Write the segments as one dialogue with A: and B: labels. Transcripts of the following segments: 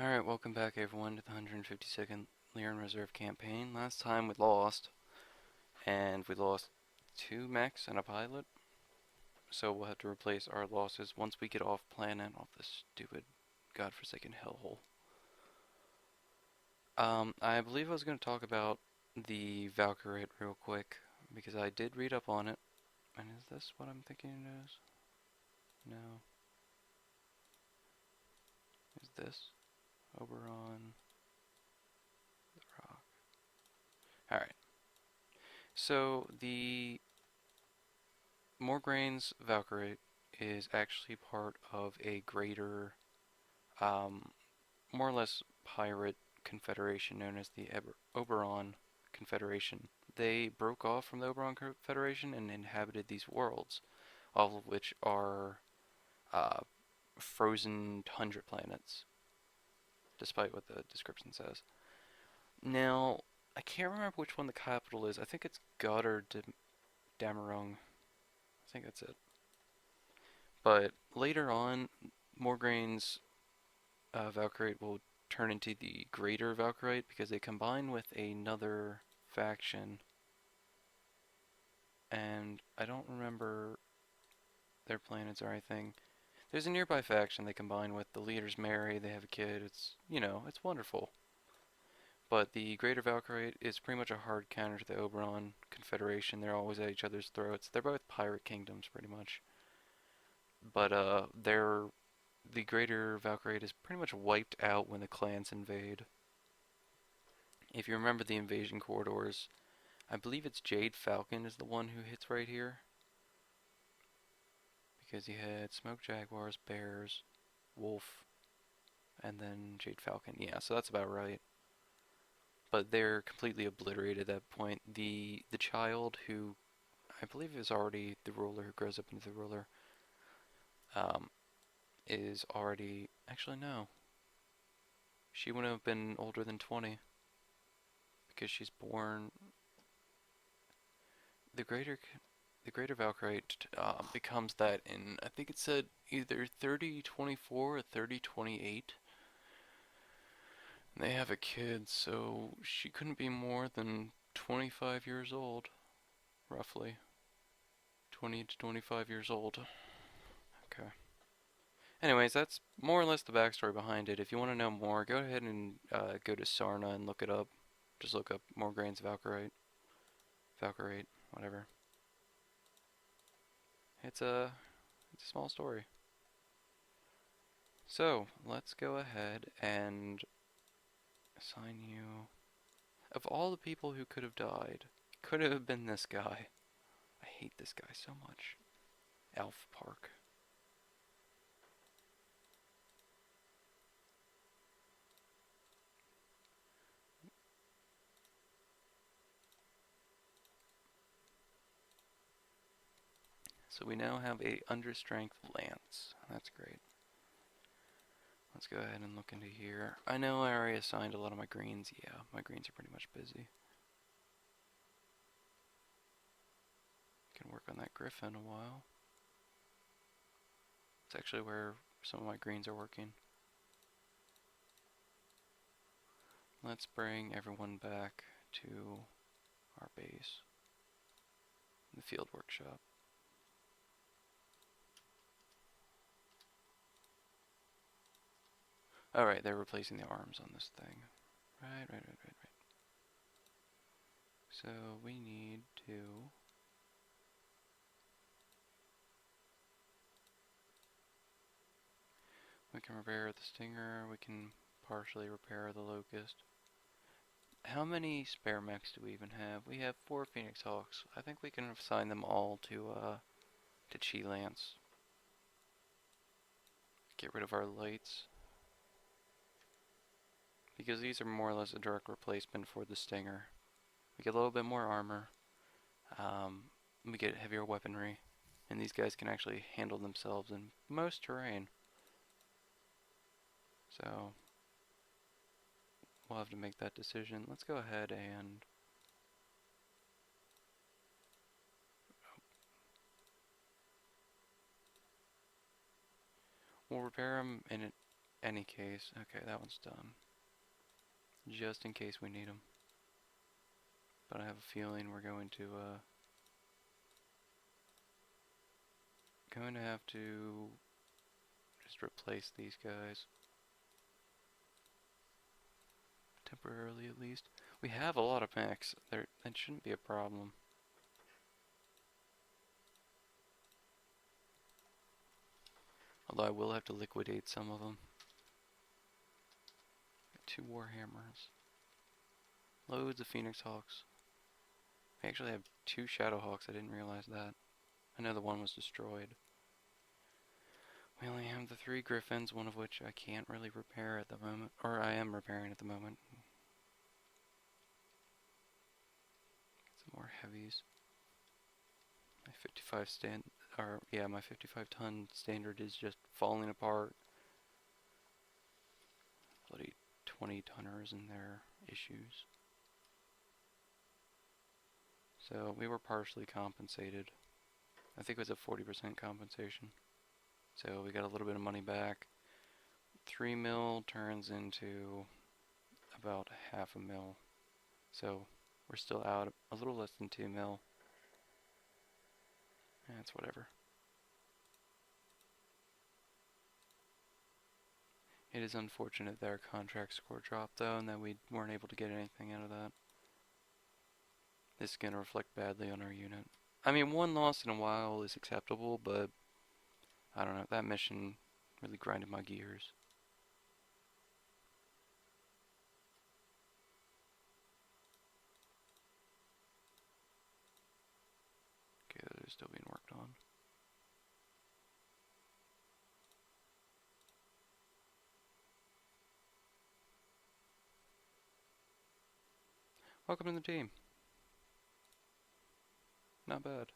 A: Alright, welcome back everyone to the 152nd Lyran Reserve campaign. Last time we lost, and we lost 2 mechs and a pilot, so we'll have to replace our losses once we get off planet, off this stupid, godforsaken hellhole. I believe I was going to talk about the Valkyrie real quick, because I did read up on it. And is this what I'm thinking it is? No. Is this? Oberon. The Rock. Alright. So, the Morgraine's Valkyrie is actually part of a greater, um, more or less pirate confederation known as the Oberon Confederation. They broke off from the Oberon Confederation and inhabited these worlds, all of which are uh, frozen tundra planets, despite what the description says. Now, I can't remember which one the capital is. I think it's God or Damarung. I think that's it. But later on, Morgraine's Valkyrite will turn into the Greater Valkyrite because they combine with another faction, and I don't remember their planets or anything. There's a nearby faction they combine with. The leaders marry, they have a kid. It's wonderful. But the Greater Valkyrite is pretty much a hard counter to the Oberon Confederation. They're always at each other's throats. They're both pirate kingdoms, pretty much. But the Greater Valkyrite is pretty much wiped out when the clans invade. If you remember the invasion corridors, I believe it's Jade Falcon is the one who hits right here. Because you had Smoke Jaguars, Bears, Wolf, and then Jade Falcon. Yeah, so that's about right. But they're completely obliterated at that point. The child who I believe is already the ruler, who grows up into the ruler, um, is already actually no. She wouldn't have been older than 20 because she's born the greater the greater Valkyrite becomes that in, I think it said either 3024 or 3028. They have a kid, so she couldn't be more than 25 years old, roughly. 20 to 25 years old. Okay. Anyways, that's more or less the backstory behind it. If you want to know more, go ahead and go to Sarna and look it up. Just look up Morgraine's Valkyrite. Valkyrite, whatever. It's a small story. So, let's go ahead and assign you. Of all the people who could have died, could have been this guy. I hate this guy so much. Elf Park. So we now have a understrength lance. That's great. Let's go ahead and look into here. I know I already assigned a lot of my greens. Yeah, my greens are pretty much busy. Can work on that griffin a while. It's actually where some of my greens are working. Let's bring everyone back to our base, the field workshop. Alright, they're replacing the arms on this thing. Right. So we need to we can repair the stinger, we can partially repair the locust. How many spare mechs do we even have? We have 4 Phoenix Hawks. I think we can assign them all to Chi Lance. Get rid of our lights. Because these are more or less a direct replacement for the Stinger. We get a little bit more armor. We get heavier weaponry. And these guys can actually handle themselves in most terrain. So, we'll have to make that decision. Let's go ahead and we'll repair them in any case. Okay, that one's done. Just in case we need them. But I have a feeling we're going to have to just replace these guys. Temporarily, at least. We have a lot of mechs. That shouldn't be a problem. Although I will have to liquidate some of them. Got 2 Warhammers. Loads of Phoenix Hawks. We actually have 2 Shadow Hawks. I didn't realize that. I know the one was destroyed. We only have the 3 Griffins, one of which I can't really repair at the moment. Or I am repairing at the moment. Some more heavies. My 55-ton standard is just falling apart. Bloody 20-tonners and their issues. So we were partially compensated. I think it was a 40% compensation. So we got a little bit of money back. 3 mil turns into about half a mil. So we're still out a little less than 2 mil. That's whatever. It is unfortunate that our contract score dropped though, and that we weren't able to get anything out of that. This is going to reflect badly on our unit. I mean, 1 loss in a while is acceptable, but I don't know, that mission really grinded my gears. Okay, they're still being worked on. Welcome to the team. Not bad.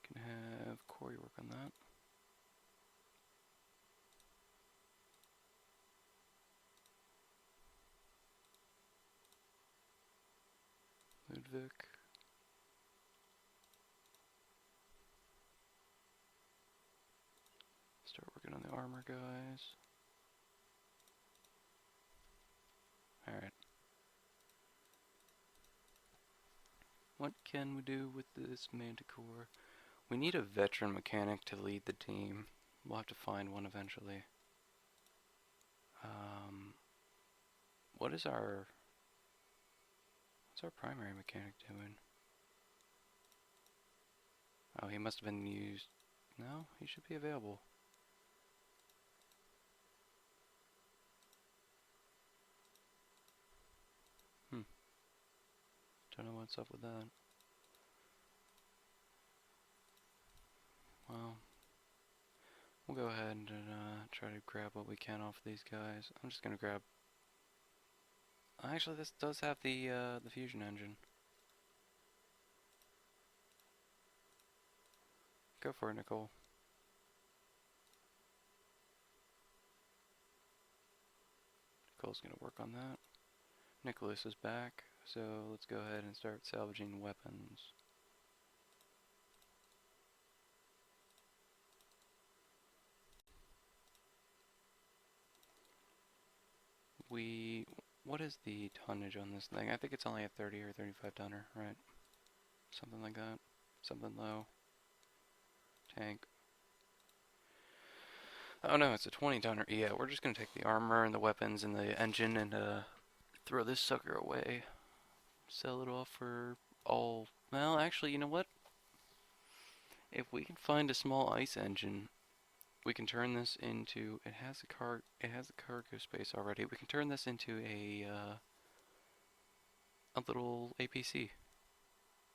A: Can have Corey work on that. Ludwig. Start working on the armor guys. Alright. What can we do with this Manticore? We need a veteran mechanic to lead the team. We'll have to find one eventually. What's our primary mechanic doing? Oh, he must have been used. No, he should be available. Don't know what's up with that. Well, we'll go ahead and try to grab what we can off these guys. I'm just gonna grab. Actually, this does have the fusion engine. Go for it, Nicole. Nicole's gonna work on that. Nicholas is back, so let's go ahead and start salvaging weapons. What is the tonnage on this thing? I think it's only a 30 or 35 tonner, right? Something like that. Something low. Tank. Oh no, it's a 20 tonner. Yeah, we're just gonna take the armor and the weapons and the engine and throw this sucker away. Sell it off for all. Well, actually, you know what? If we can find a small ice engine, we can turn this into. It has a cargo space already. We can turn this into a little APC.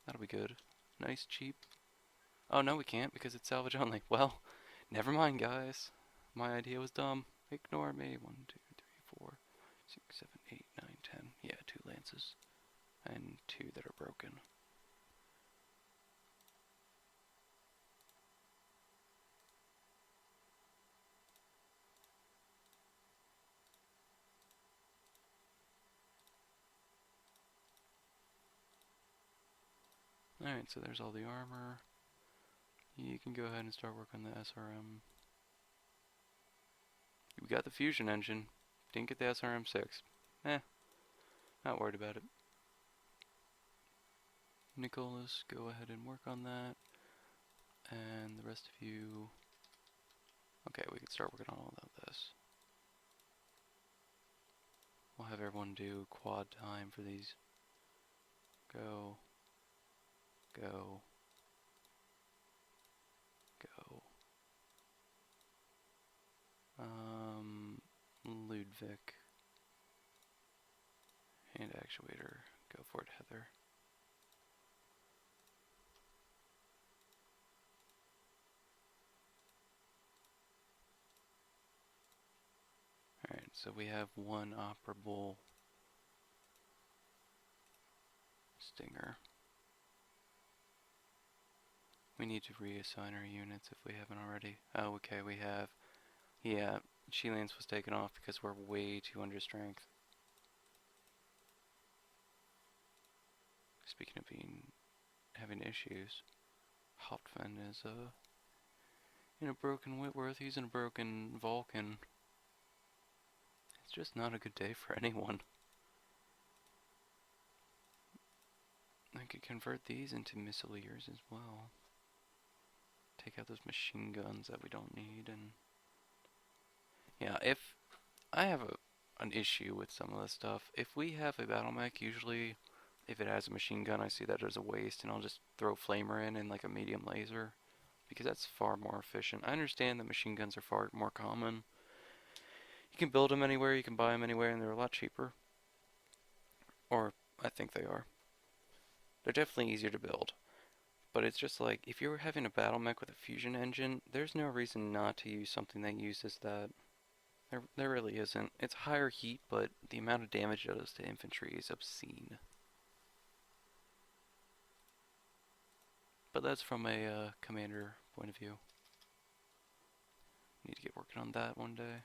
A: That'll be good. Nice, cheap. Oh no, we can't because it's salvage only. Well, never mind, guys. My idea was dumb. Ignore me. 1, 2, 3, 4, 6, 7, 8, 9, 10. Yeah, 2 lances. And 2 that are broken. Alright, so there's all the armor. You can go ahead and start working on the SRM. We got the fusion engine. Didn't get the SRM-6. Not worried about it. Nicholas, go ahead and work on that. And the rest of you... Okay, we can start working on all of this. We'll have everyone do quad time for these. Go. Go. Go. Ludwig. Hand actuator. Go for it, Heather. Alright, so we have one operable Stinger. We need to reassign our units if we haven't already. Oh, okay, we have. Yeah, Sheilans was taken off because we're way too under strength. Speaking of having issues, Hauptmann is in a broken Whitworth. He's in a broken Vulcan. It's just not a good day for anyone. I could convert these into missileers as well. Take out those machine guns that we don't need, and yeah, if I have an issue with some of this stuff. If we have a battle mech, usually if it has a machine gun, I see that as a waste, and I'll just throw flamer in and like a medium laser, because that's far more efficient. I understand that machine guns are far more common. You can build them anywhere, you can buy them anywhere, and they're a lot cheaper. Or I think they are. They're definitely easier to build. But it's just like, if you're having a battle mech with a fusion engine, there's no reason not to use something that uses that. There really isn't. It's higher heat, but the amount of damage it does to infantry is obscene. But that's from a commander point of view. Need to get working on that one day.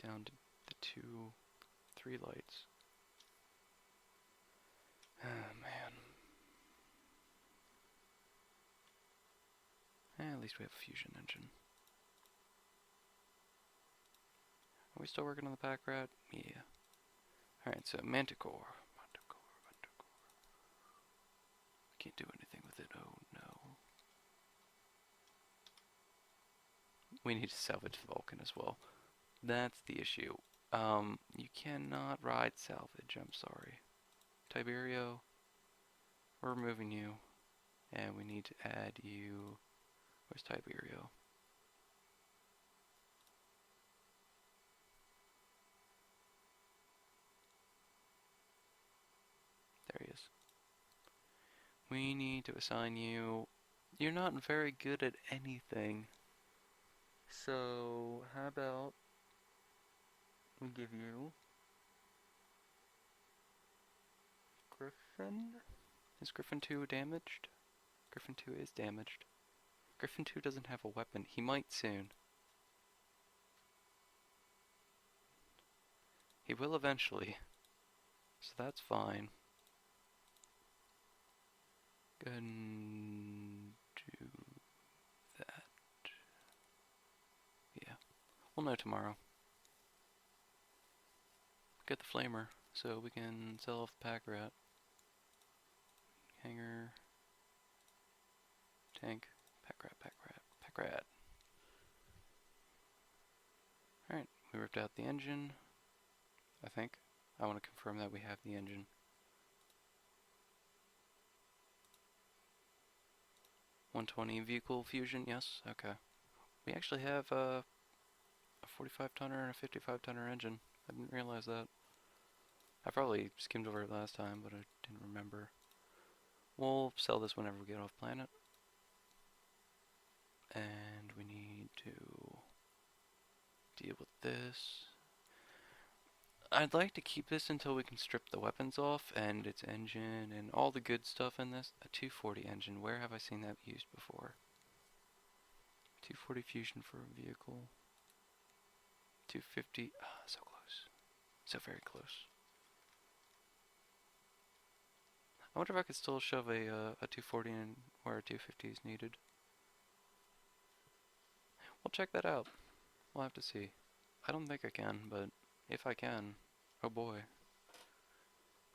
A: Down to the 3 lights. Ah, man. At least we have a fusion engine. Are we still working on the pack rat? Yeah. Alright, so Manticore. Can't do anything with it. Oh no. We need to salvage the Vulcan as well. That's the issue. You cannot ride salvage, I'm sorry. Tiberio, we're removing you. And we need to add you. Where's Tiberio? There he is. We need to assign you. You're not very good at anything. So, how about we give you Griffin? Is Griffin 2 damaged? Griffin 2 is damaged. Griffin 2 doesn't have a weapon. He might soon. He will eventually. So that's fine. Go ahead and do that. Yeah. We'll know tomorrow. Get the flamer so we can sell off the pack rat. Hanger. Tank. Pack rat, pack rat, pack rat. Alright, we ripped out the engine. I think. I want to confirm that we have the engine. $120 vehicle fusion, yes, okay. We actually have a 45 tonner and a 55 tonner engine. I didn't realize that. I probably skimmed over it last time, but I didn't remember. We'll sell this whenever we get off planet. And we need to deal with this. I'd like to keep this until we can strip the weapons off and its engine and all the good stuff in this. A 240 engine, where have I seen that used before? 240 fusion for a vehicle. 250. Ah, so close. So very close. I wonder if I could still shove a 240 in where a 250 is needed. We'll check that out. We'll have to see. I don't think I can, but if I can, oh boy.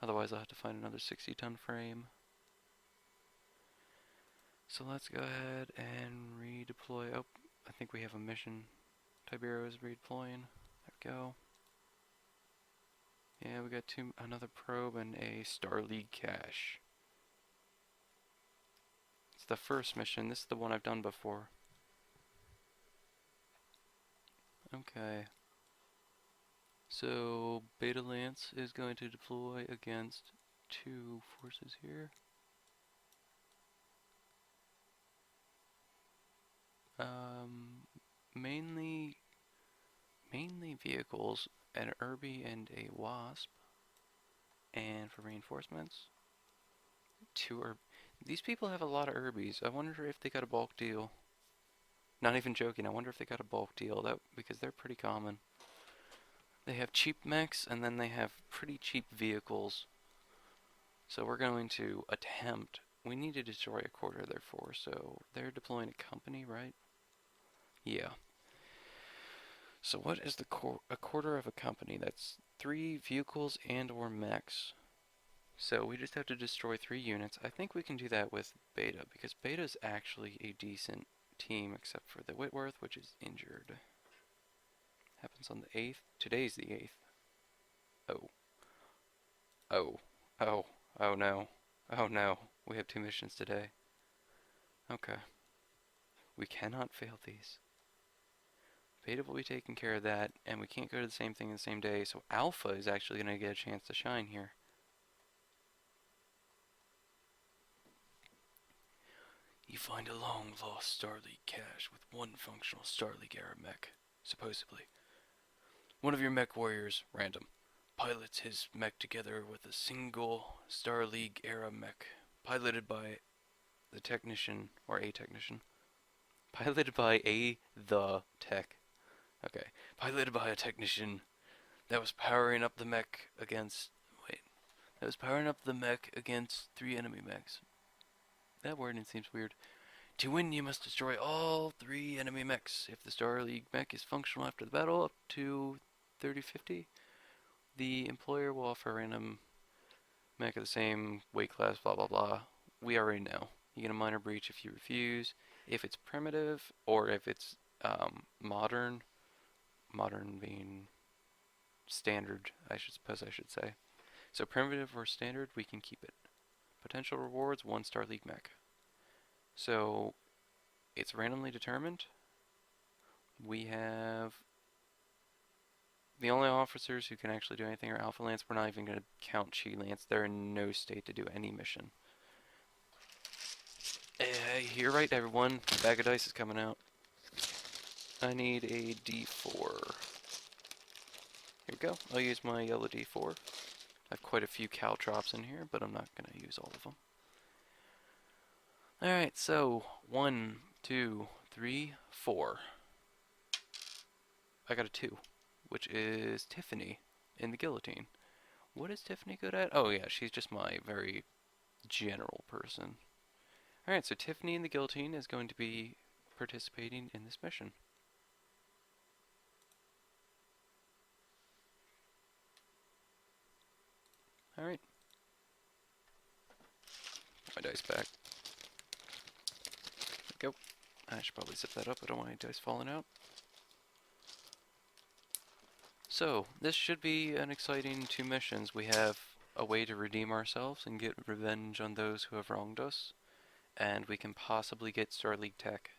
A: Otherwise I'll have to find another 60-ton frame. So let's go ahead and redeploy. Oh, I think we have a mission. Tibero is redeploying. There we go. Yeah, we got another probe and a Star League cache. It's the first mission. This is the one I've done before. Okay. So Beta Lance is going to deploy against 2 forces here. Mainly vehicles, an Irby and a Wasp. And for reinforcements, 2 Irby. These people have a lot of Irbies. I wonder if they got a bulk deal. Not even joking, I wonder if they got a bulk deal, because they're pretty common. They have cheap mechs, and then they have pretty cheap vehicles. So we're going to attempt. We need to destroy a quarter of their force, so they're deploying a company, right? Yeah. So what is a quarter of a company? That's 3 vehicles and or mechs. So we just have to destroy 3 units. I think we can do that with Beta, because Beta is actually a decent team, except for the Whitworth, which is injured. Happens on the 8th. Today's the 8th. Oh. Oh. Oh. Oh no. Oh no. We have 2 missions today. Okay. We cannot fail these. Beta will be taking care of that, and we can't go to the same thing in the same day, so Alpha is actually going to get a chance to shine here. You find a long-lost Star League cache with 1 functional Star League era mech, supposedly. One of your mech warriors, random, pilots his mech together with a single Star League era mech, piloted by the technician, or a technician. Piloted by the tech. Okay. Piloted by a technician that was powering up the mech against... Wait. That was powering up the mech against 3 enemy mechs. That wording seems weird. To win, you must destroy all 3 enemy mechs. If the Star League mech is functional after the battle up to 3050, the employer will offer a random mech of the same weight class, blah blah blah. We already know. You get a minor breach if you refuse. If it's primitive, or if it's modern being standard, I suppose I should say. So primitive or standard, we can keep it. Potential rewards, 1 Star League mech. So it's randomly determined. We have the only officers who can actually do anything are Alpha Lance. We're not even going to count Chi Lance. They're in no state to do any mission. You're right, everyone. The bag of dice is coming out. I need a D4. Here we go. I'll use my yellow D4. I have quite a few caltrops in here, but I'm not going to use all of them. Alright, so 1, 2, 3, 4. I got a 2, which is Tiffany in the guillotine. What is Tiffany good at? Oh yeah, she's just my very general person. Alright, so Tiffany in the guillotine is going to be participating in this mission. Alright. Put my dice back. There we go. I should probably zip that up. I don't want any dice falling out. So, this should be an exciting 2 missions. We have a way to redeem ourselves and get revenge on those who have wronged us. And we can possibly get Star League tech,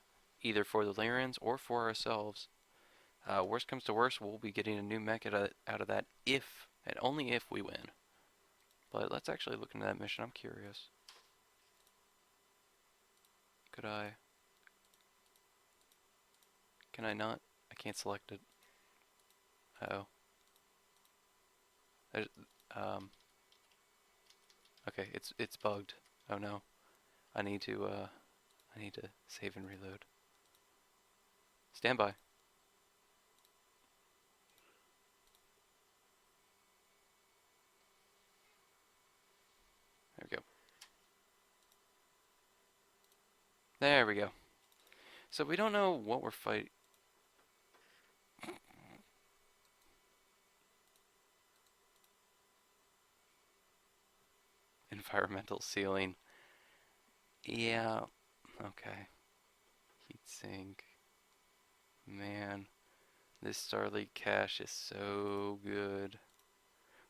A: either for the Lyrans or for ourselves. Worst comes to worst, we'll be getting a new mech out of that if, and only if, we win. But let's actually look into that mission. I'm curious. Could I? Can I not? I can't select it. Uh-oh. Okay, it's bugged. Oh no. I need to save and reload. Stand by. There we go. So we don't know what we're fighting. Environmental sealing. Yeah. Okay. Heatsink. Man, this Starleague cache is so good.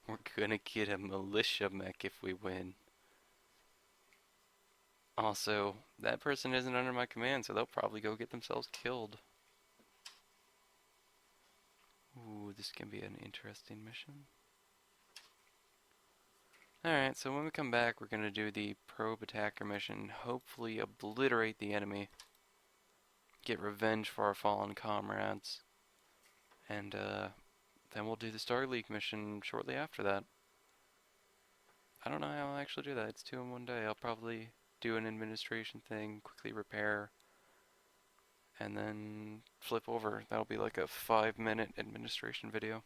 A: We're gonna get a militia mech if we win. Also, that person isn't under my command, so they'll probably go get themselves killed. Ooh, this can be an interesting mission. Alright, so when we come back, we're gonna do the probe attacker mission. Hopefully obliterate the enemy. Get revenge for our fallen comrades. And, then we'll do the Star League mission shortly after that. I don't know how I'll actually do that. It's 2 in 1 day. I'll probably do an administration thing, quickly repair, and then flip over. That'll be like a 5-minute administration video.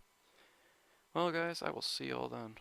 A: Well, guys, I will see y'all then.